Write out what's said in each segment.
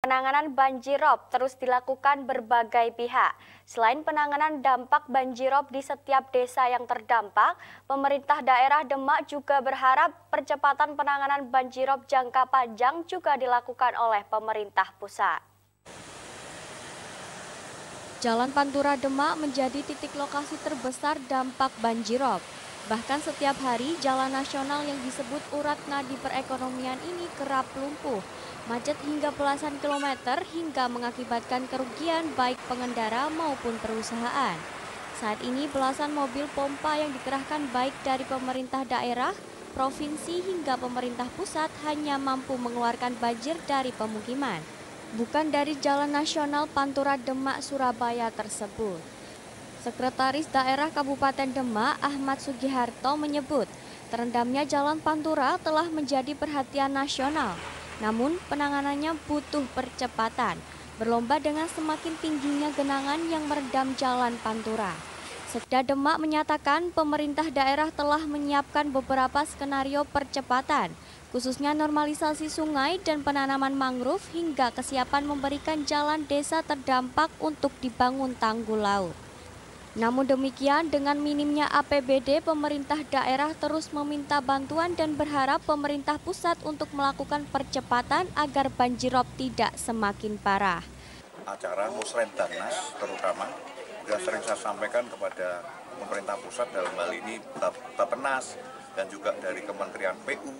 Penanganan banjirop terus dilakukan berbagai pihak. Selain penanganan dampak banjirop di setiap desa yang terdampak, pemerintah daerah Demak juga berharap percepatan penanganan banjirop jangka panjang juga dilakukan oleh pemerintah pusat. Jalan Pantura Demak menjadi titik lokasi terbesar dampak banjirop. Bahkan setiap hari jalan nasional yang disebut urat nadi perekonomian ini kerap lumpuh, macet hingga belasan kilometer hingga mengakibatkan kerugian baik pengendara maupun perusahaan. Saat ini belasan mobil pompa yang dikerahkan baik dari pemerintah daerah, provinsi hingga pemerintah pusat hanya mampu mengeluarkan banjir dari pemukiman, bukan dari jalan nasional Pantura Demak Surabaya tersebut. Sekretaris Daerah Kabupaten Demak, Ahmad Sugiharto menyebut, terendamnya Jalan Pantura telah menjadi perhatian nasional. Namun, penanganannya butuh percepatan, berlomba dengan semakin tingginya genangan yang merendam Jalan Pantura. Sekda Demak menyatakan pemerintah daerah telah menyiapkan beberapa skenario percepatan, khususnya normalisasi sungai dan penanaman mangrove hingga kesiapan memberikan jalan desa terdampak untuk dibangun tanggul laut. Namun demikian, dengan minimnya APBD, pemerintah daerah terus meminta bantuan dan berharap pemerintah pusat untuk melakukan percepatan agar banjirop tidak semakin parah. Acara Musrendarnas terutama sudah sering saya sampaikan kepada pemerintah pusat dalam hal ini Bappenas dan juga dari Kementerian PU.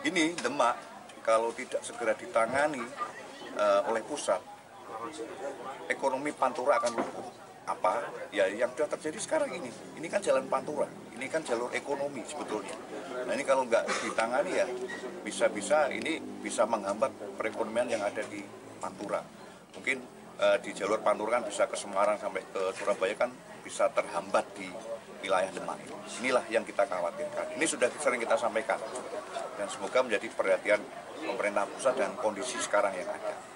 Ini Demak kalau tidak segera ditangani oleh pusat, ekonomi Pantura akan lumpuh. Apa ya yang sudah terjadi sekarang ini kan jalan Pantura, ini kan jalur ekonomi sebetulnya. Nah ini kalau nggak ditangani ya bisa-bisa ini bisa menghambat perekonomian yang ada di Pantura. Mungkin di jalur Pantura kan bisa ke Semarang sampai ke Surabaya kan bisa terhambat di wilayah Demak. Inilah yang kita khawatirkan. Ini sudah sering kita sampaikan dan semoga menjadi perhatian pemerintah pusat dan kondisi sekarang yang ada.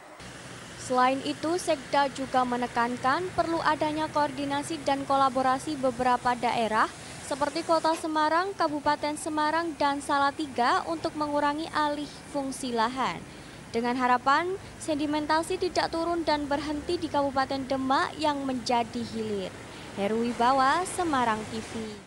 Selain itu, Sekda juga menekankan perlu adanya koordinasi dan kolaborasi beberapa daerah seperti Kota Semarang, Kabupaten Semarang, dan Salatiga untuk mengurangi alih fungsi lahan. Dengan harapan sedimentasi tidak turun dan berhenti di Kabupaten Demak yang menjadi hilir. Heru Wibawa, Semarang TV.